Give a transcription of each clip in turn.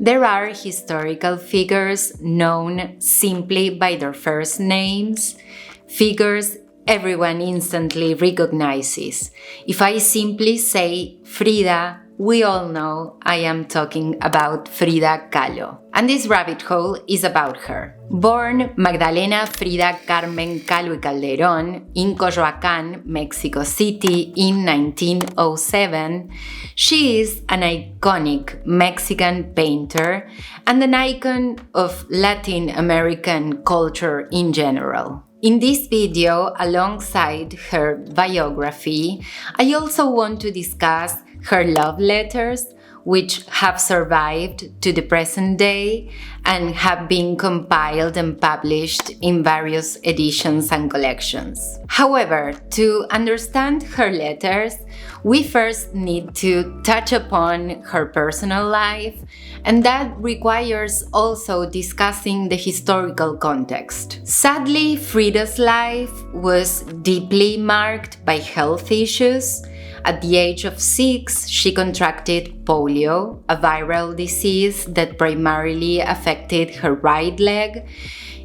There are historical figures known simply by their first names, figures everyone instantly recognizes. If I simply say Frida, we all know I am talking about Frida Kahlo. And this rabbit hole is about her. Born Magdalena Frida Carmen Kahlo y Calderón in Coyoacán, Mexico City in 1907, she is an iconic Mexican painter and an icon of Latin American culture in general. In this video, alongside her biography, I also want to discuss her love letters, which have survived to the present day and have been compiled and published in various editions and collections. However, to understand her letters, we first need to touch upon her personal life, and that requires also discussing the historical context. Sadly, Frida's life was deeply marked by health issues. At the age of 6, she contracted polio, a viral disease that primarily affected her right leg.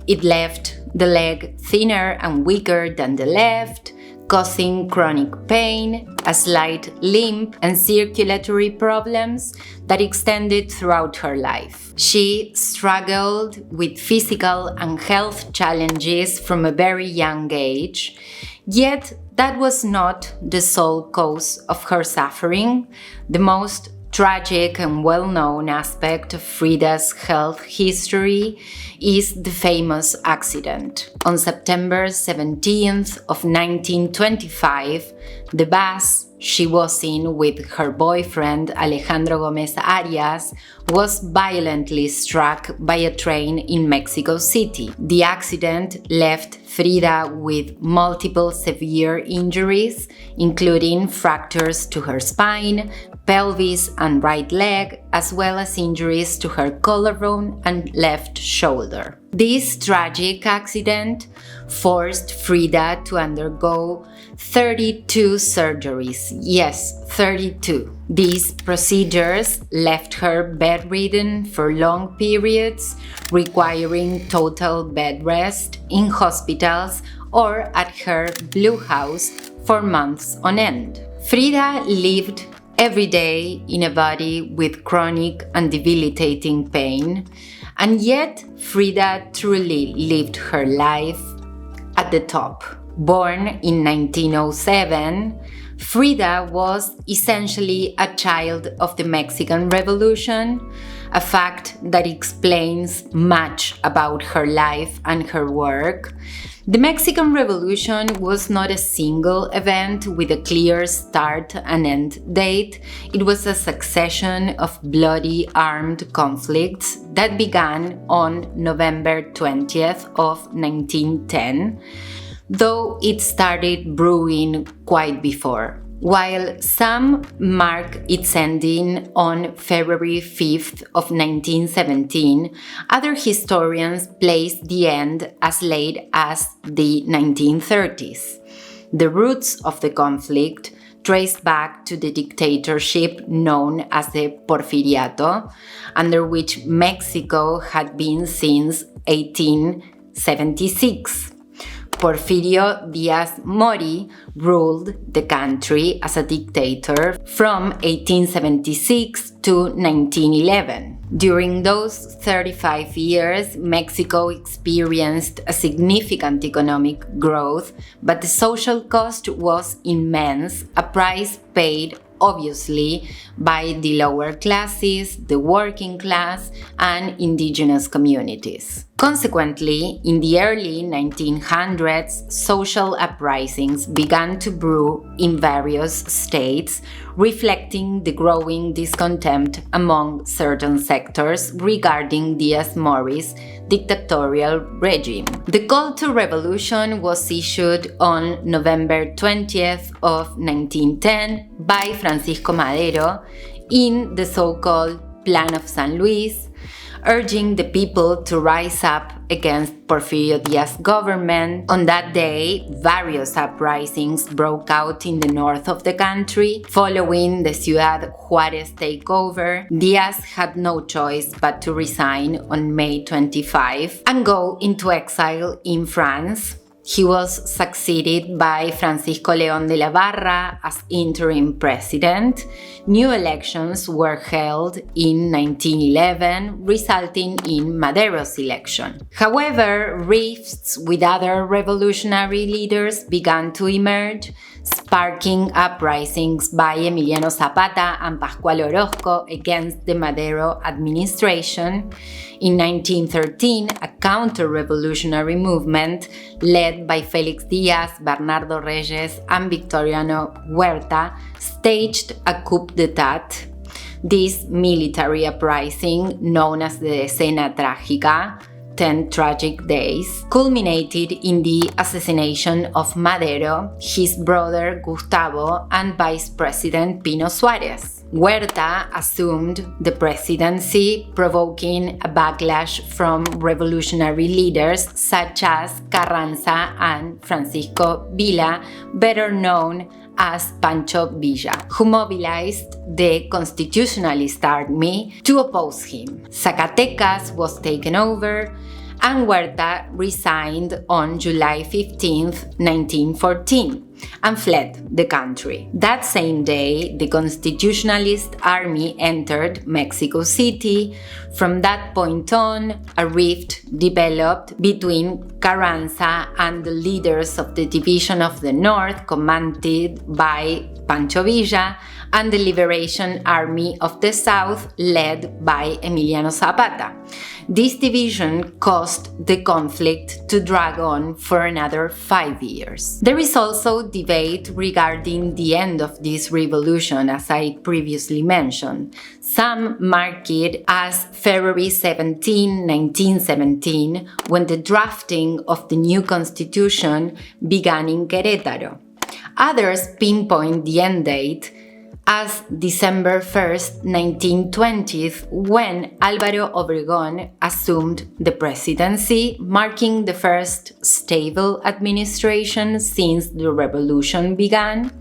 It left the leg thinner and weaker than the left, causing chronic pain, a slight limp, and circulatory problems that extended throughout her life. She struggled with physical and health challenges from a very young age, yet that was not the sole cause of her suffering. The most tragic and well-known aspect of Frida's health history is the famous accident. On September 17th of 1925, the bus she was in with her boyfriend Alejandro Gomez Arias was violently struck by a train in Mexico City. The accident left Frida with multiple severe injuries, including fractures to her spine, pelvis, and right leg, as well as injuries to her collarbone and left shoulder. This tragic accident forced Frida to undergo 32 surgeries. Yes, 32. These procedures left her bedridden for long periods, requiring total bed rest in hospitals or at her blue house for months on end. Frida lived every day in a body with chronic and debilitating pain, and yet Frida truly lived her life at the top. Born in 1907, Frida was essentially a child of the Mexican Revolution, a fact that explains much about her life and her work. The Mexican Revolution was not a single event with a clear start and end date. It was a succession of bloody armed conflicts that began on November 20th of 1910, though it started brewing quite before. While some mark its ending on February 5th of 1917, other historians place the end as late as the 1930s. The roots of the conflict trace back to the dictatorship known as the Porfiriato, under which Mexico had been since 1876. Porfirio Díaz Mori ruled the country as a dictator from 1876 to 1911. During those 35 years, Mexico experienced a significant economic growth, but the social cost was immense, a price paid obviously by the lower classes, the working class, and indigenous communities. Consequently, in the early 1900s, social uprisings began to brew in various states, reflecting the growing discontent among certain sectors regarding Díaz-Mori's dictatorial regime. The call to revolution was issued on November 20th of 1910 by Francisco Madero in the so-called Plan of San Luis, urging the people to rise up against Porfirio Díaz's government. On that day, various uprisings broke out in the north of the country. Following the Ciudad Juárez takeover, Díaz had no choice but to resign on May 25 and go into exile in France. He was succeeded by Francisco León de la Barra as interim president. New elections were held in 1911, resulting in Madero's election. However, rifts with other revolutionary leaders began to emerge, sparking uprisings by Emiliano Zapata and Pascual Orozco against the Madero administration. In 1913, a counter-revolutionary movement led by Félix Díaz, Bernardo Reyes, and Victoriano Huerta staged a coup d'etat. This military uprising, known as the Decena Trágica, 10 tragic days, culminated in the assassination of Madero, his brother Gustavo, and Vice President Pino Suárez. Huerta assumed the presidency, provoking a backlash from revolutionary leaders such as Carranza and Francisco Villa, better known as Pancho Villa, who mobilized the Constitutionalist Army to oppose him. Zacatecas was taken over, and Huerta resigned on July 15, 1914, and fled the country. That same day, the Constitutionalist Army entered Mexico City. From that point on, a rift developed between Carranza and the leaders of the Division of the North, commanded by Pancho Villa, and the Liberation Army of the South, led by Emiliano Zapata. This division caused the conflict to drag on for another 5 years. There is also debate regarding the end of this revolution, as I previously mentioned. Some mark it as February 17, 1917, when the drafting of the new constitution began in Querétaro. Others pinpoint the end date as December 1st, 1920, when Álvaro Obregón assumed the presidency, marking the first stable administration since the revolution began.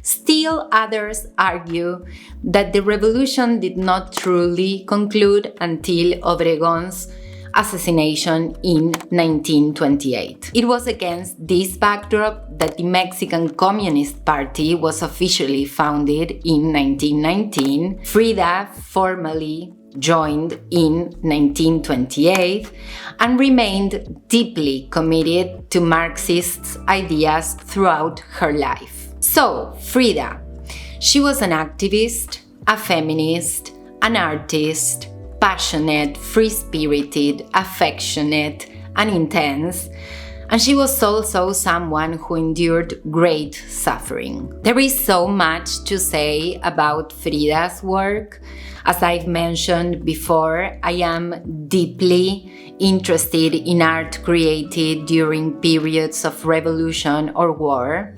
Still, others argue that the revolution did not truly conclude until Obregón's assassination in 1928. It was against this backdrop that the Mexican Communist Party was officially founded in 1919. FRIDA formally joined in 1928 and remained deeply committed to Marxist ideas throughout her life. So, FRIDA, she was an activist, a feminist, an artist, passionate, free-spirited, affectionate, and intense, and she was also someone who endured great suffering. There is so much to say about Frida's work. As I've mentioned before, I am deeply interested in art created during periods of revolution or war.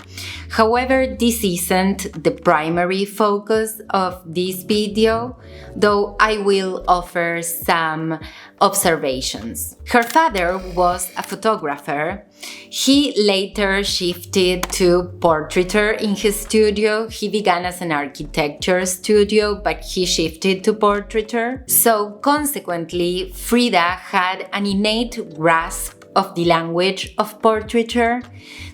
However, this isn't the primary focus of this video, though I will offer some observations. Her father was a photographer. He later shifted to portraiture in his studio. He began as an architecture studio, but he shifted to portraiture. So consequently, Frida had an innate grasp of the language of portraiture.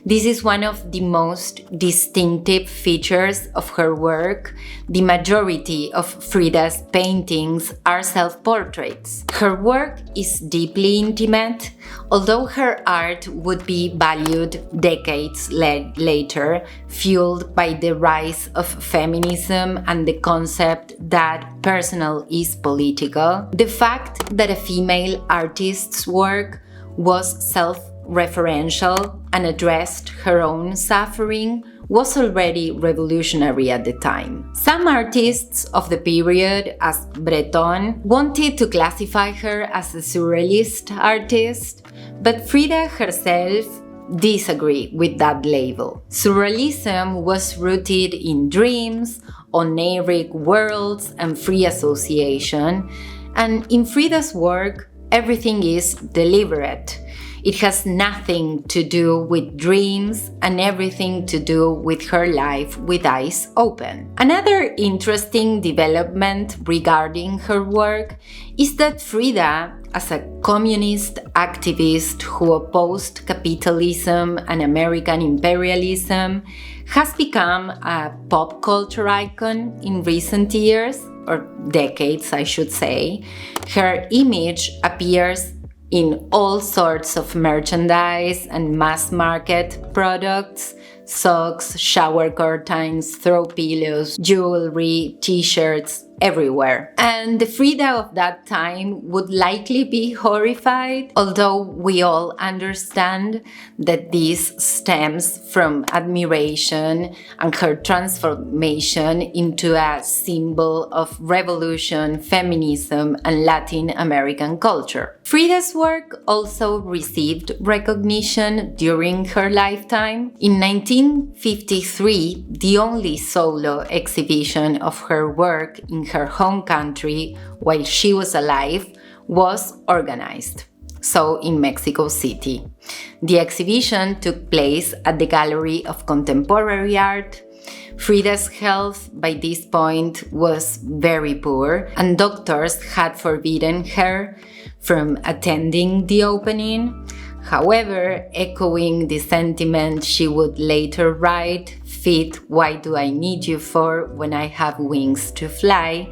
This is one of the most distinctive features of her work. The majority of Frida's paintings are self-portraits. Her work is deeply intimate, although her art would be valued decades later, fueled by the rise of feminism and the concept that personal is political. The fact that a female artist's work was self-referential and addressed her own suffering was already revolutionary at the time. Some artists of the period, as Breton, wanted to classify her as a surrealist artist, but Frida herself disagree with that label. Surrealism was rooted in dreams, oniric worlds, and free association, and in Frida's work, everything is deliberate. It has nothing to do with dreams and everything to do with her life with eyes open. Another interesting development regarding her work is that Frida, as a communist activist who opposed capitalism and American imperialism, has become a pop culture icon in recent years, or decades, I should say. Her image appears in all sorts of merchandise and mass market products: socks, shower curtains, throw pillows, jewelry, t-shirts, everywhere. And the Frida of that time would likely be horrified, although we all understand that this stems from admiration and her transformation into a symbol of revolution, feminism, and Latin American culture. Frida's work also received recognition during her lifetime. In 1953, the only solo exhibition of her work in her home country while she was alive was organized, so in Mexico City. The exhibition took place at the Gallery of Contemporary Art. Frida's health by this point was very poor, and doctors had forbidden her from attending the opening. However, echoing the sentiment she would later write, "Fit, why do I need you for when I have wings to fly?"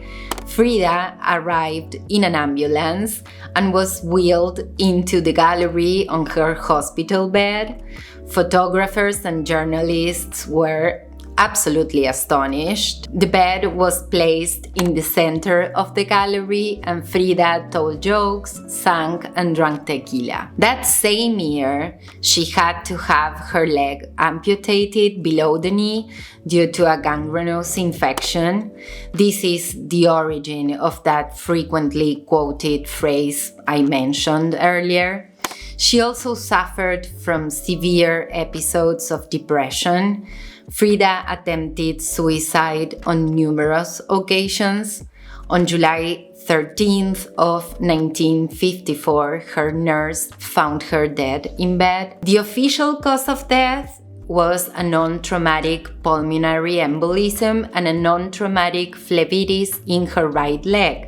Frida arrived in an ambulance and was wheeled into the gallery on her hospital bed. Photographers and journalists were absolutely astonished. The bed was placed in the center of the gallery, and Frida told jokes, sang, and drank tequila. That same year, she had to have her leg amputated below the knee due to a gangrenous infection. This is the origin of that frequently quoted phrase I mentioned earlier. She also suffered from severe episodes of depression. Frida attempted suicide on numerous occasions. On July 13th of 1954, her nurse found her dead in bed. The official cause of death was a non-traumatic pulmonary embolism and a non-traumatic phlebitis in her right leg.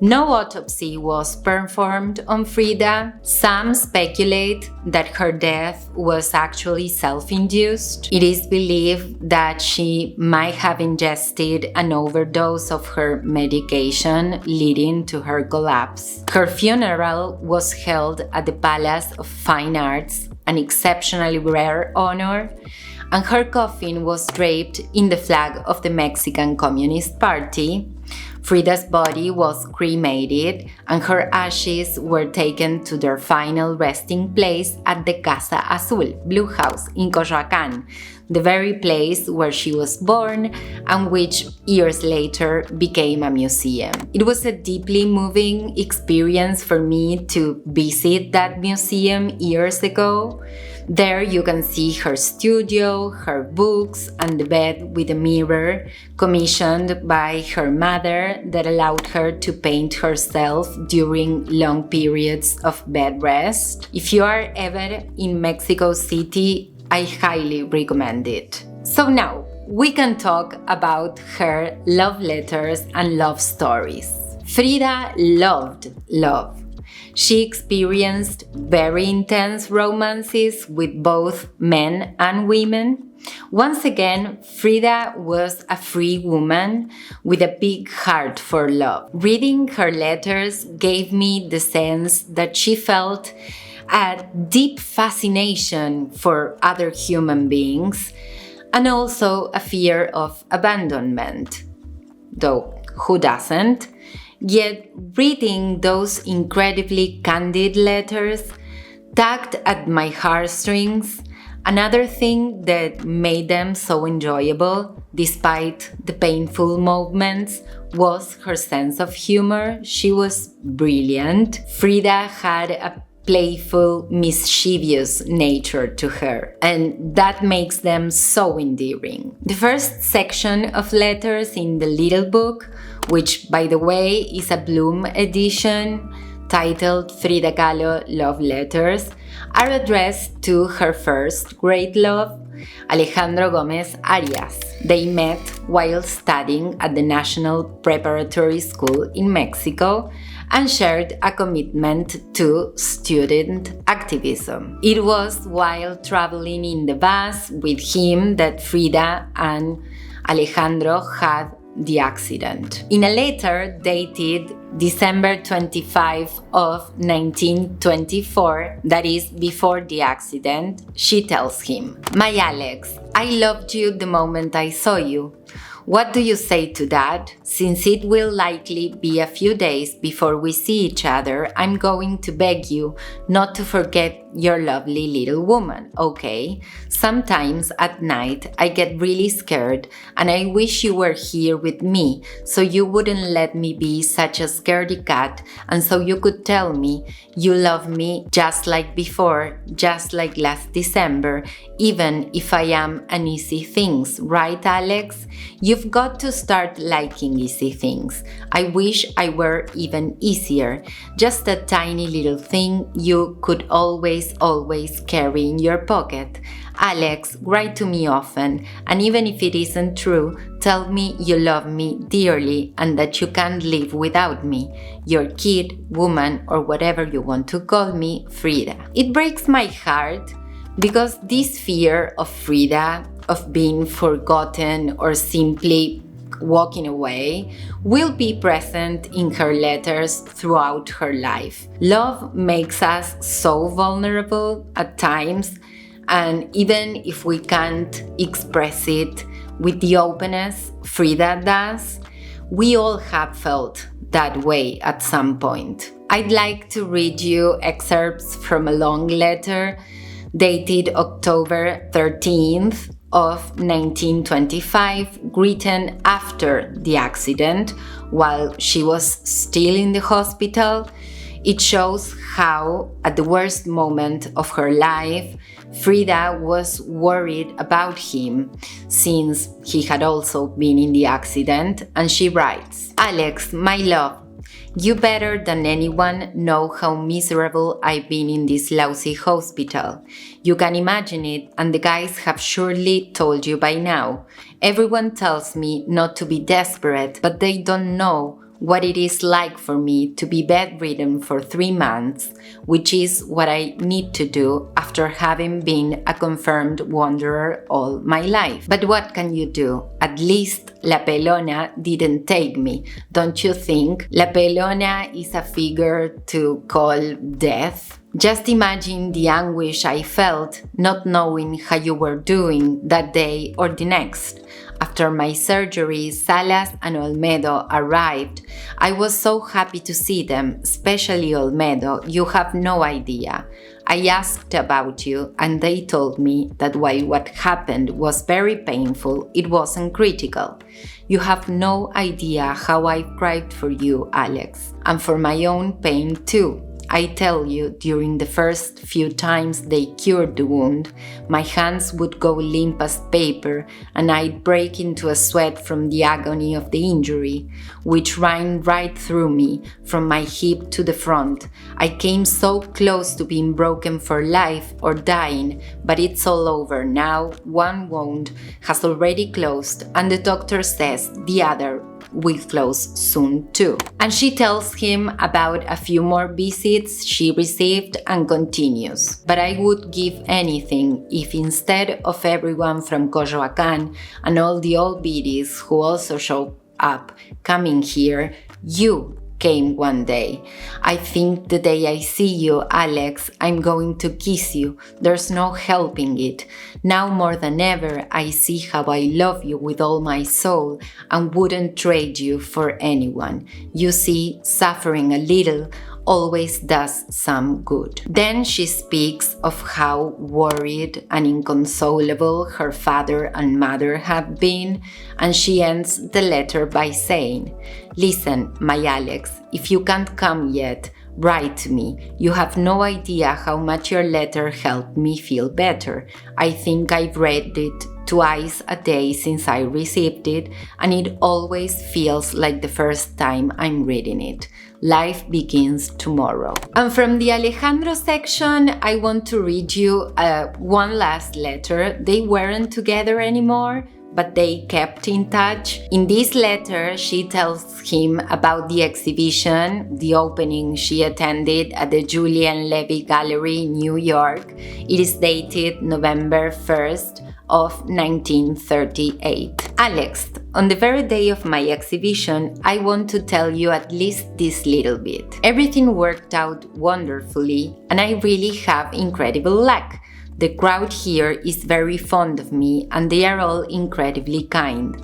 No autopsy was performed on Frida. Some speculate that her death was actually self-induced. It is believed that she might have ingested an overdose of her medication, leading to her collapse. Her funeral was held at the Palace of Fine Arts, an exceptionally rare honor, and her coffin was draped in the flag of the Mexican Communist Party. Frida's body was cremated, and her ashes were taken to their final resting place at the Casa Azul, Blue House, in Coyoacán, the very place where she was born and which years later became a museum. It was a deeply moving experience for me to visit that museum years ago. There you can see her studio, her books, and the bed with a mirror commissioned by her mother that allowed her to paint herself during long periods of bed rest. If you are ever in Mexico City, I highly recommend it. So now, we can talk about her love letters and love stories. Frida loved love. She experienced very intense romances with both men and women. Once again, Frida was a free woman with a big heart for love. Reading her letters gave me the sense that she felt a deep fascination for other human beings and also a fear of abandonment. Though, who doesn't? Yet, reading those incredibly candid letters tugged at my heartstrings. Another thing that made them so enjoyable, despite the painful moments, was her sense of humor. She was brilliant. Frida had a playful, mischievous nature to her, and that makes them so endearing. The first section of letters in the little book, which by the way is a Bloom edition titled Frida Kahlo Love Letters, are addressed to her first great love, Alejandro Gomez Arias. They met while studying at the National Preparatory School in Mexico and shared a commitment to student activism. It was while traveling in the bus with him that Frida and Alejandro had the accident. In a letter dated December 25 of 1924, that is before the accident, she tells him, "My Alex, I loved you the moment I saw you. What do you say to that? Since it will likely be a few days before we see each other, I'm going to beg you not to forget your lovely little woman, okay? Sometimes at night I get really scared and I wish you were here with me so you wouldn't let me be such a scaredy cat and so you could tell me you love me just like before, just like last December, even if I am an easy things, right, Alex? You've got to start liking easy things. I wish I were even easier. Just a tiny little thing you could always carry in your pocket. Alex, write to me often, and even if it isn't true, tell me you love me dearly and that you can't live without me. Your kid, woman, or whatever you want to call me, Frida." It breaks my heart because this fear of Frida, of being forgotten or simply walking away, will be present in her letters throughout her life. Love makes us so vulnerable at times, and even if we can't express it with the openness Frida does, we all have felt that way at some point. I'd like to read you excerpts from a long letter dated October 13th of 1925, written after the accident while she was still in the hospital. It shows how, at the worst moment of her life, Frida was worried about him since he had also been in the accident, and she writes, "Alex, my love, you better than anyone know how miserable I've been in this lousy hospital. You can imagine it, and the guys have surely told you by now. Everyone tells me not to be desperate, but they don't know what it is like for me to be bedridden for 3 months, which is what I need to do after having been a confirmed wanderer all my life. But what can you do? At least La Pelona didn't take me, don't you think?" La Pelona is a figure to call death. Just imagine the anguish I felt not knowing how you were doing that day or the next. After my surgery, Salas and Olmedo arrived. I was so happy to see them, especially Olmedo. You have no idea. I asked about you and they told me that while what happened was very painful, it wasn't critical. You have no idea how I cried for you, Alex, and for my own pain too. I tell you, during the first few times they cured the wound, my hands would go limp as paper and I'd break into a sweat from the agony of the injury, which ran right through me, from my hip to the front. I came so close to being broken for life or dying, but it's all over now. One wound has already closed and the doctor says the other will close soon too. And she tells him about a few more visits she received and continues. But I would give anything if instead of everyone from Coyoacán and all the old biddies who also show up coming here, you came one day. I think the day I see you, Alex, I'm going to kiss you. There's no helping it. Now more than ever, I see how I love you with all my soul and wouldn't trade you for anyone. You see, suffering a little always does some good. Then she speaks of how worried and inconsolable her father and mother have been, and she ends the letter by saying, "Listen, my Alex, if you can't come yet, Write to me. You have no idea how much your letter helped me feel better. I think I've read it twice a day since I received it, and it always feels like the first time I'm reading it. Life begins tomorrow. And from the Alejandro section, I want to read you one last letter. They weren't together anymore, but they kept in touch. In this letter, she tells him about the exhibition, the opening she attended at the Julian Levy Gallery in New York. It is dated November 1st of 1938. Alex, on the very day of my exhibition, I want to tell you at least this little bit. Everything worked out wonderfully, and I really have incredible luck. The crowd here is very fond of me, and they are all incredibly kind.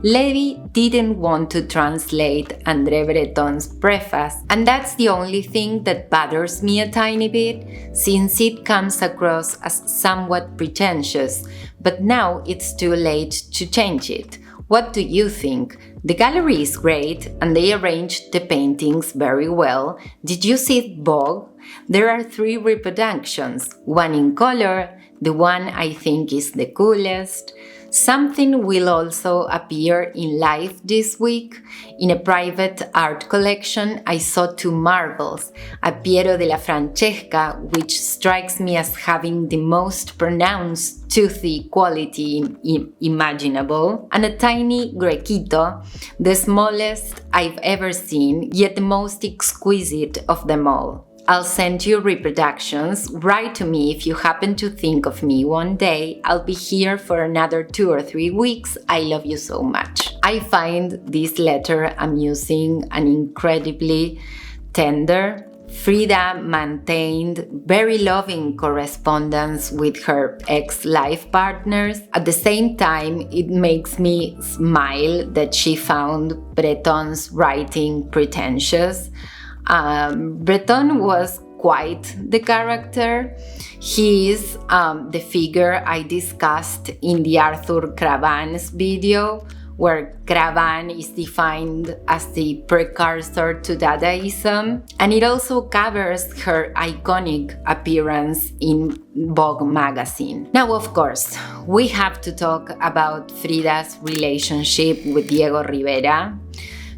Levy didn't want to translate André Breton's preface, and that's the only thing that bothers me a tiny bit, since it comes across as somewhat pretentious, but now it's too late to change it. What do you think? The gallery is great, and they arranged the paintings very well. Did you see Vogue? There are 3 reproductions, one in color, the one I think is the coolest. Something will also appear in Life this week. In a private art collection, I saw 2 marvels, a Piero della Francesca, which strikes me as having the most pronounced toothy quality imaginable, and a tiny Grequito, the smallest I've ever seen, yet the most exquisite of them all. I'll send you reproductions. Write to me if you happen to think of me one day. I'll be here for another 2 or 3 weeks. I love you so much. I find this letter amusing and incredibly tender. Frida maintained very loving correspondence with her ex-life partners. At the same time, it makes me smile that she found Breton's writing pretentious. Breton was quite the character. He is the figure I discussed in the Arthur Cravan's video, where Cravan is defined as the precursor to Dadaism, and it also covers her iconic appearance in Vogue magazine. Now, of course, we have to talk about Frida's relationship with Diego Rivera.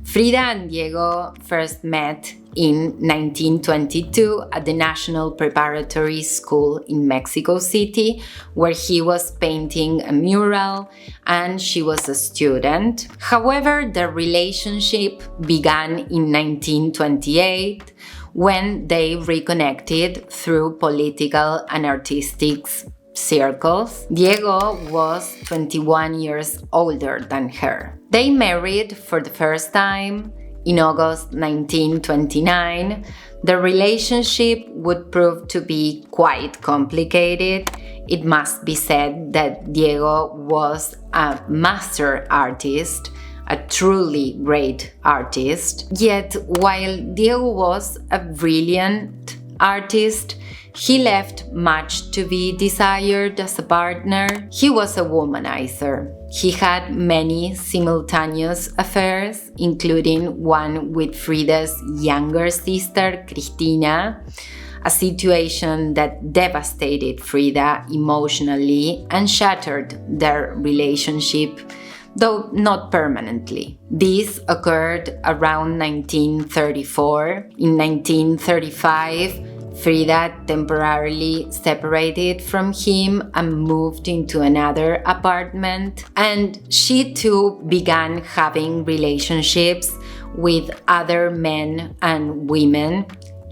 Frida and Diego first met in 1922 at the National Preparatory School in Mexico City, where he was painting a mural and she was a student. However, their relationship began in 1928 when they reconnected through political and artistic circles. Diego was 21 years older than her. They married for the first time in August 1929. The relationship would prove to be quite complicated. It must be said that Diego was a master artist, a truly great artist. Yet, while Diego was a brilliant artist, he left much to be desired as a partner. He was a womanizer. He had many simultaneous affairs, including one with Frida's younger sister, Cristina, a situation that devastated Frida emotionally and shattered their relationship, though not permanently. This occurred around 1934. In 1935, Frida temporarily separated from him and moved into another apartment, and she too began having relationships with other men and women,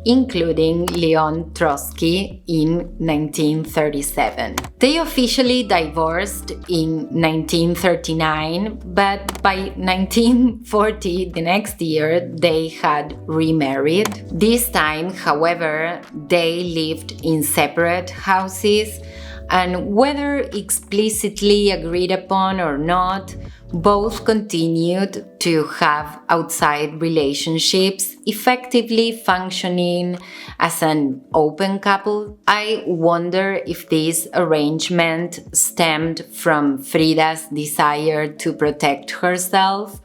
including Leon Trotsky in 1937. They officially divorced in 1939, but by 1940, the next year, they had remarried. This time, however, they lived in separate houses, and whether explicitly agreed upon or not, both continued to have outside relationships, effectively functioning as an open couple. I wonder if this arrangement stemmed from Frida's desire to protect herself,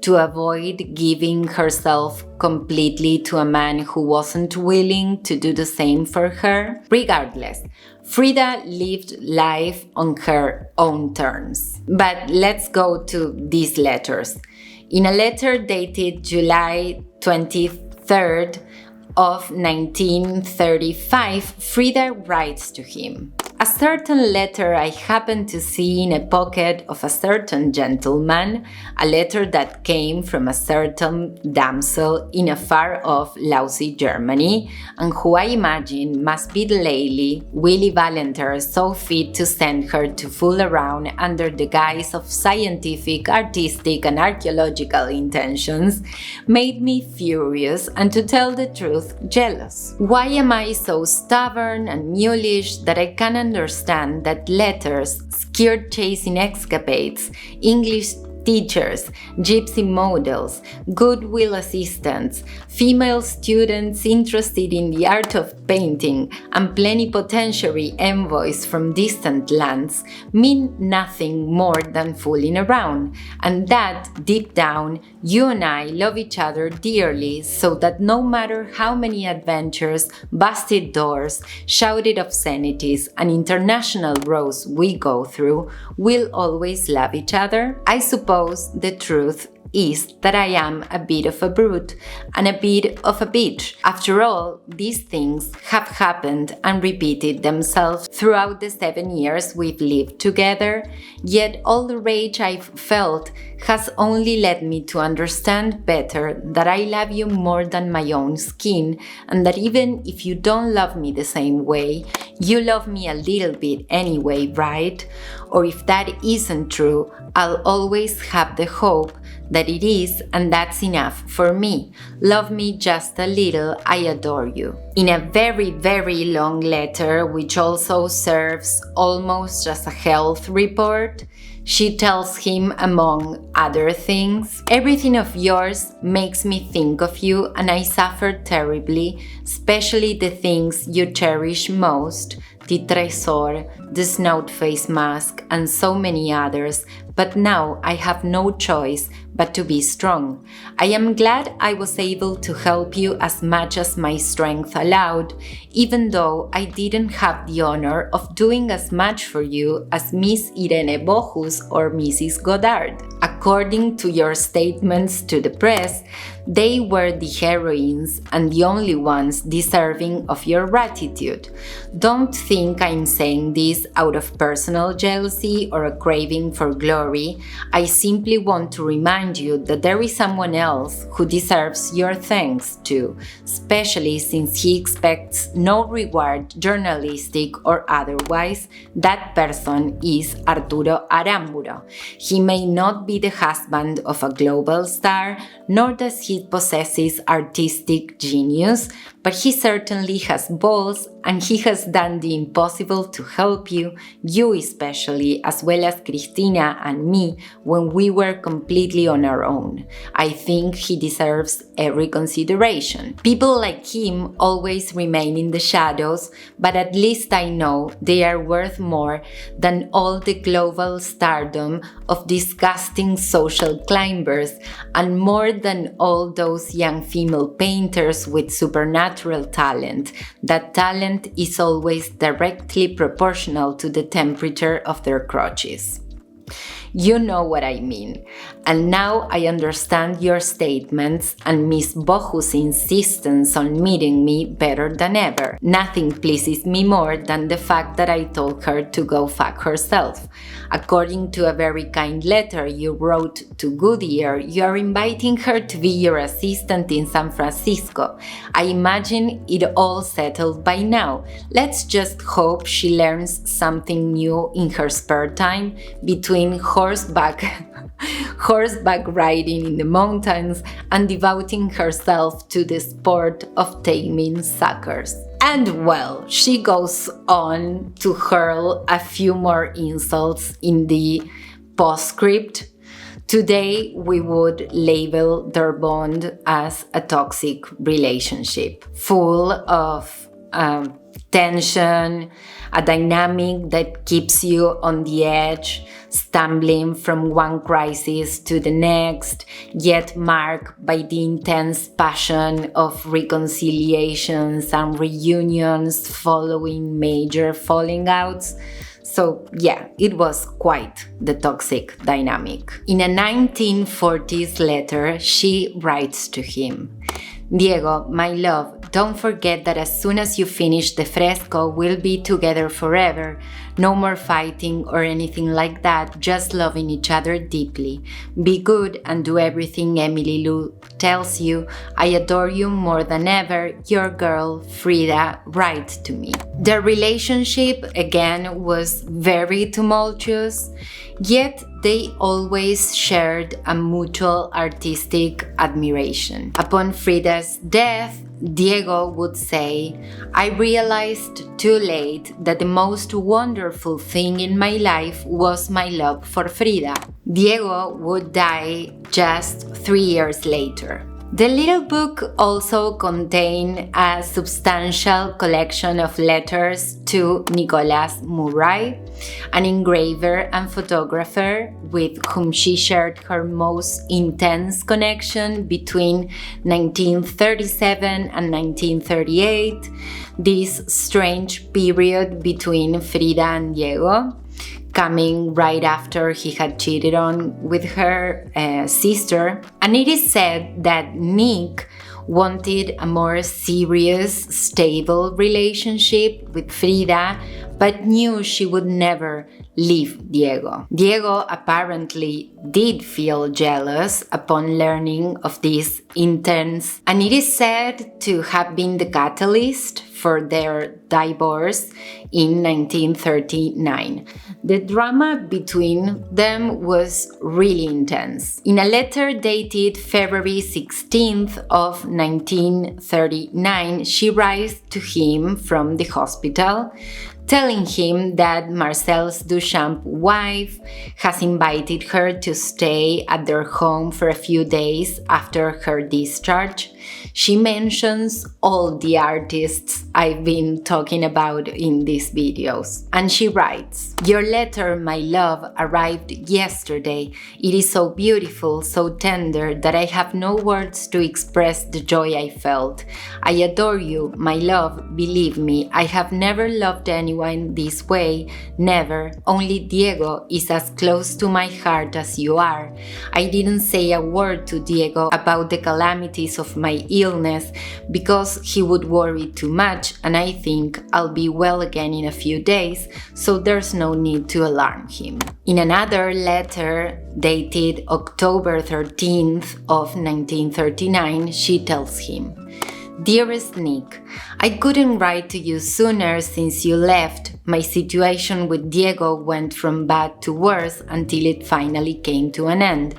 to avoid giving herself completely to a man who wasn't willing to do the same for her. Regardless, Frida lived life on her own terms. But let's go to these letters. In a letter dated July 23rd of 1935, Frida writes to him, "A certain letter I happened to see in a pocket of a certain gentleman, a letter that came from a certain damsel in a far-off lousy Germany, and who I imagine must be the lady Willy Valenter so fit to send her to fool around under the guise of scientific, artistic, and archaeological intentions, made me furious and, to tell the truth, jealous. Why am I so stubborn and mulish that I cannot understand that letters, skirt chasing escapades, English teachers, gypsy models, goodwill assistants, female students interested in the art of painting, and plenipotentiary envoys from distant lands mean nothing more than fooling around, and that, deep down, you and I love each other dearly, so that no matter how many adventures, busted doors, shouted obscenities, and international rows we go through, we'll always love each other? I suppose the truth is that I am a bit of a brute and a bit of a bitch. After all, these things have happened and repeated themselves throughout the 7 years we've lived together, yet all the rage I've felt has only led me to understand better that I love you more than my own skin, and that even if you don't love me the same way, you love me a little bit anyway, right? Or if that isn't true, I'll always have the hope that it is, and that's enough for me. Love me just a little, I adore you." In a very, very long letter, which also serves almost as a health report, she tells him, among other things, "Everything of yours makes me think of you, and I suffer terribly, especially the things you cherish most, the tresor, the snout face mask, and so many others, but now I have no choice but to be strong. I am glad I was able to help you as much as my strength allowed, even though I didn't have the honor of doing as much for you as Miss Irene Bohus or Mrs. Goddard. According to your statements to the press, they were the heroines and the only ones deserving of your gratitude. Don't think I'm saying this out of personal jealousy or a craving for glory. I simply want to remind you that there is someone else who deserves your thanks too, especially since he expects no reward, journalistic or otherwise. That person is Arturo Aramburo. He may not be the husband of a global star, nor does he possess artistic genius, but he certainly has balls, and he has done the impossible to help you especially, as well as Cristina and me, when we were completely on our own. I think he deserves every consideration. People like him always remain in the shadows, but at least I know they are worth more than all the global stardom of disgusting social climbers, and more than all those young female painters with supernatural talent. That talent is always directly proportional to the temperature of their crotches. You know what I mean. And now I understand your statements and Miss Bohus' insistence on meeting me better than ever. Nothing pleases me more than the fact that I told her to go fuck herself. According to a very kind letter you wrote to Goodyear, you are inviting her to be your assistant in San Francisco. I imagine it all settled by now. Let's just hope she learns something new in her spare time between horseback riding in the mountains and devoting herself to the sport of taming suckers. And well, she goes on to hurl a few more insults in the postscript. Today, we would label their bond as a toxic relationship, full of tension, a dynamic that keeps you on the edge, stumbling from one crisis to the next, yet marked by the intense passion of reconciliations and reunions following major falling outs. So yeah, it was quite the toxic dynamic. In a 1940s letter, she writes to him, "Diego, my love, don't forget that as soon as you finish the fresco, we'll be together forever. No more fighting or anything like that, just loving each other deeply. Be good and do everything Emily Lou tells you. I adore you more than ever. Your girl, Frida, write to me." Their relationship, again, was very tumultuous, yet they always shared a mutual artistic admiration. Upon Frida's death, Diego would say, "I realized too late that the most wonderful thing in my life was my love for Frida." Diego would die just 3 years later. The little book also contained a substantial collection of letters to Nicholas Murray, an engraver and photographer with whom she shared her most intense connection between 1937 and 1938, this strange period between Frida and Diego, coming right after he had cheated on with her sister. And it is said that Nick wanted a more serious, stable relationship with Frida, but knew she would never leave Diego. Diego apparently did feel jealous upon learning of this intense, and it is said to have been the catalyst for their divorce in 1939. The drama between them was really intense. In a letter dated February 16th of 1939, she writes to him from the hospital, telling him that Marcel's Duchamp wife has invited her to stay at their home for a few days after her discharge. She mentions all the artists I've been talking about in these videos. And she writes, "Your letter, my love, arrived yesterday. It is so beautiful, so tender, that I have no words to express the joy I felt. I adore you, my love, believe me. I have never loved anyone this way, never. Only Diego is as close to my heart as you are. I didn't say a word to Diego about the calamities of my illness because he would worry too much, and I think I'll be well again in a few days, so there's no need to alarm him." In another letter dated October 13th of 1939, she tells him, "Dearest Nick, I couldn't write to you sooner since you left. My situation with Diego went from bad to worse until it finally came to an end.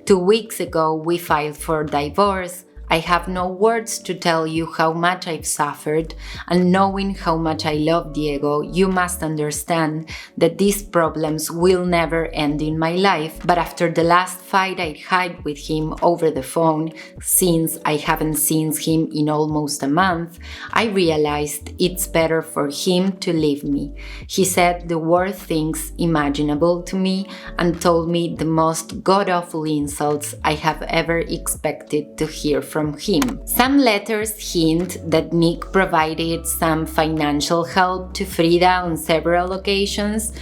2 weeks ago we filed for divorce. I have no words to tell you how much I've suffered, and knowing how much I love Diego, you must understand that these problems will never end in my life. But after the last fight I had with him over the phone, since I haven't seen him in almost a month, I realized it's better for him to leave me. He said the worst things imaginable to me and told me the most god-awful insults I have ever expected to hear from him." Some letters hint that Nick provided some financial help to Frida on several occasions,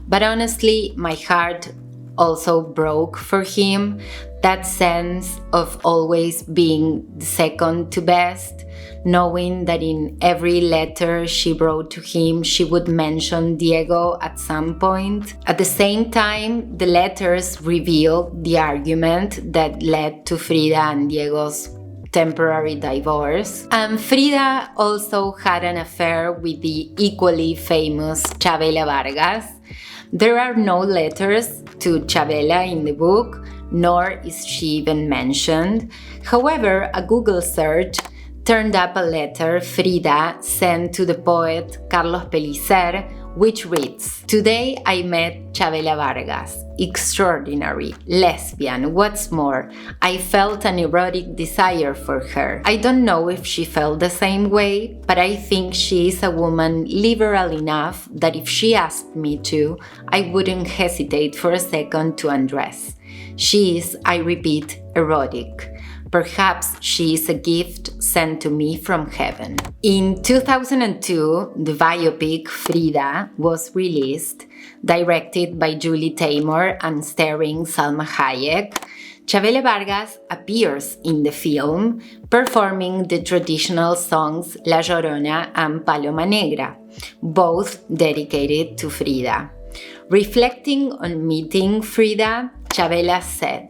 but honestly, my heart also broke for him. That sense of always being second to best, knowing that in every letter she wrote to him, she would mention Diego at some point. At the same time, the letters revealed the argument that led to Frida and Diego's temporary divorce. And Frida also had an affair with the equally famous Chavela Vargas. There are no letters to Chavela in the book, nor is she even mentioned. However, a Google search turned up a letter Frida sent to the poet Carlos Pellicer which reads, "Today I met Chavela Vargas. Extraordinary, lesbian, what's more, I felt an erotic desire for her. I don't know if she felt the same way, but I think she is a woman liberal enough that if she asked me to, I wouldn't hesitate for a second to undress. She is, I repeat, erotic. Perhaps she is a gift sent to me from heaven." In 2002, the biopic Frida was released, directed by Julie Taymor and starring Salma Hayek. Chavela Vargas appears in the film, performing the traditional songs La Llorona and Paloma Negra, both dedicated to Frida. Reflecting on meeting Frida, Chavela said,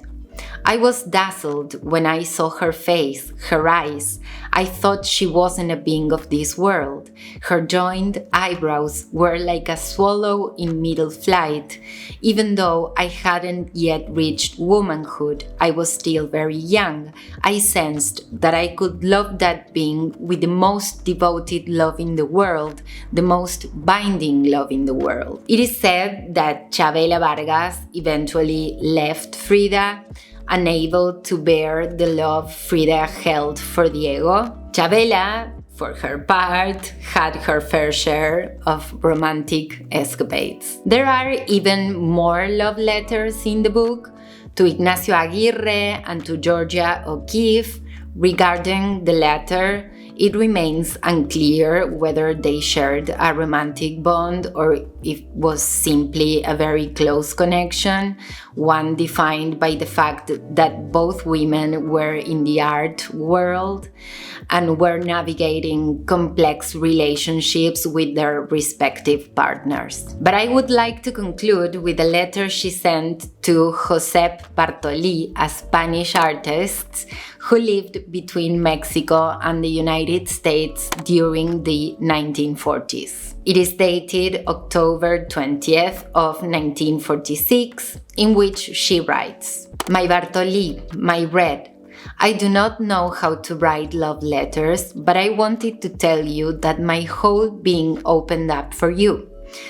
"I was dazzled when I saw her face, her eyes. I thought she wasn't a being of this world. Her joined eyebrows were like a swallow in middle flight. Even though I hadn't yet reached womanhood, I was still very young. I sensed that I could love that being with the most devoted love in the world, the most binding love in the world." It is said that Chavela Vargas eventually left Frida, unable to bear the love Frida held for Diego. Chavela, for her part, had her fair share of romantic escapades. There are even more love letters in the book to Ignacio Aguirre and to Georgia O'Keeffe. Regarding the latter, it remains unclear whether they shared a romantic bond or if it was simply a very close connection, one defined by the fact that both women were in the art world and were navigating complex relationships with their respective partners. But I would like to conclude with a letter she sent to Josep Bartolí, a Spanish artist who lived between Mexico and the United States during the 1940s. It is dated October 20th of 1946, in which she writes, "My Bartolí, my red, I do not know how to write love letters, but I wanted to tell you that my whole being opened up for you.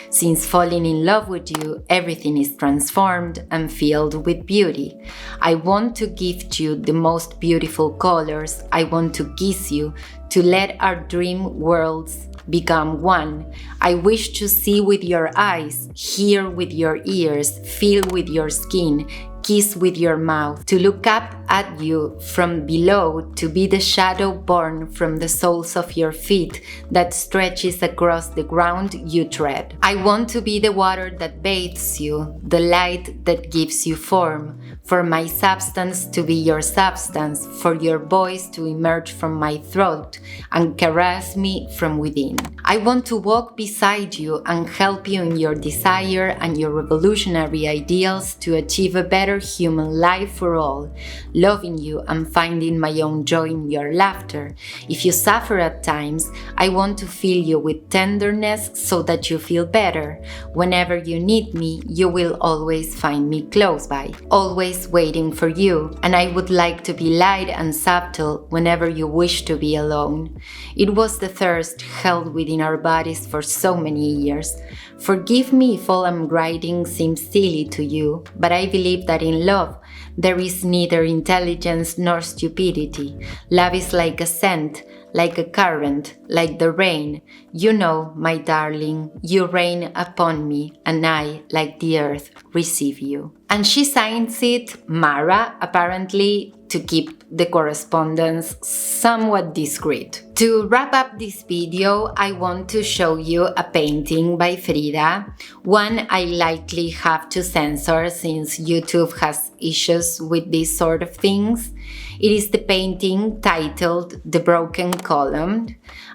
Since falling in love with you, everything is transformed and filled with beauty. I want to gift you the most beautiful colors. I want to kiss you, to let our dream worlds become one. I wish to see with your eyes, hear with your ears, feel with your skin, kiss with your mouth, to look up at you from below, to be the shadow born from the soles of your feet that stretches across the ground you tread. I want to be the water that bathes you, the light that gives you form, for my substance to be your substance, for your voice to emerge from my throat and caress me from within. I want to walk beside you and help you in your desire and your revolutionary ideals to achieve a better human life for all, loving you and finding my own joy in your laughter. If you suffer at times, I want to fill you with tenderness so that you feel better. Whenever you need me, you will always find me close by, always waiting for you, and I would like to be light and subtle whenever you wish to be alone. It was the thirst held within our bodies for so many years. Forgive me if all I'm writing seems silly to you, but I believe that in love, there is neither intelligence nor stupidity. Love is like a scent, like a current, like the rain. You know, my darling, you rain upon me, and I, like the earth, receive you." And she signs it Mara, apparently to keep the correspondence somewhat discreet. To wrap up this video, I want to show you a painting by Frida, one I likely have to censor since YouTube has issues with these sort of things. It is the painting titled The Broken Column,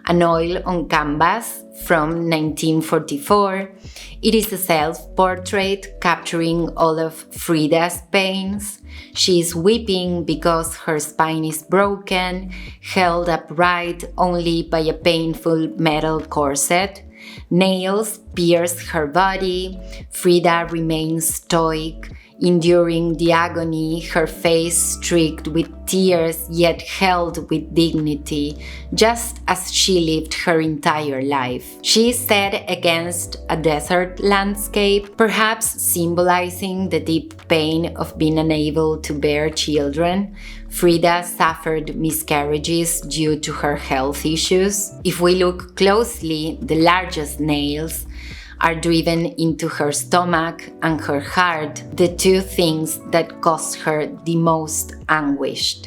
an oil on canvas from 1944. It is a self-portrait capturing all of Frida's pains. She is weeping because her spine is broken, held upright only by a painful metal corset. Nails pierce her body. Frida remains stoic, enduring the agony, her face streaked with tears yet held with dignity, just as she lived her entire life. She sat against a desert landscape, perhaps symbolizing the deep pain of being unable to bear children. Frida suffered miscarriages due to her health issues. If we look closely, the largest nails are driven into her stomach and her heart, the two things that caused her the most anguish,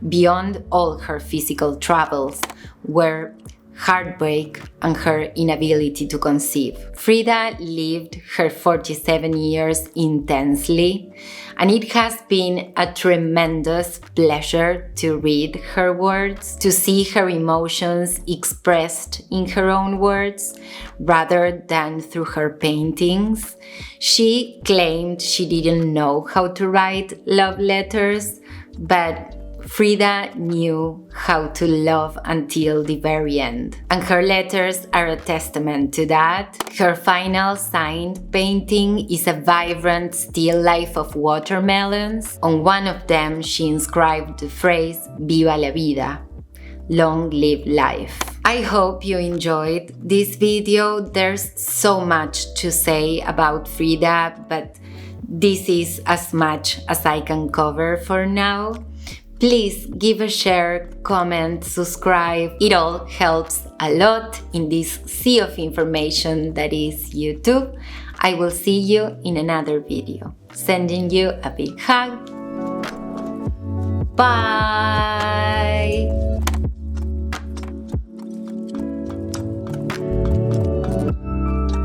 beyond all her physical troubles, were heartbreak and her inability to conceive. Frida lived her 47 years intensely, and it has been a tremendous pleasure to read her words, to see her emotions expressed in her own words rather than through her paintings. She claimed she didn't know how to write love letters, but Frida knew how to love until the very end, and her letters are a testament to that. Her final signed painting is a vibrant still life of watermelons. On one of them, she inscribed the phrase "Viva la vida," long live life. I hope you enjoyed this video. There's so much to say about Frida, but this is as much as I can cover for now. Please give a share, comment, subscribe. It all helps a lot in this sea of information that is YouTube. I will see you in another video. Sending you a big hug. Bye!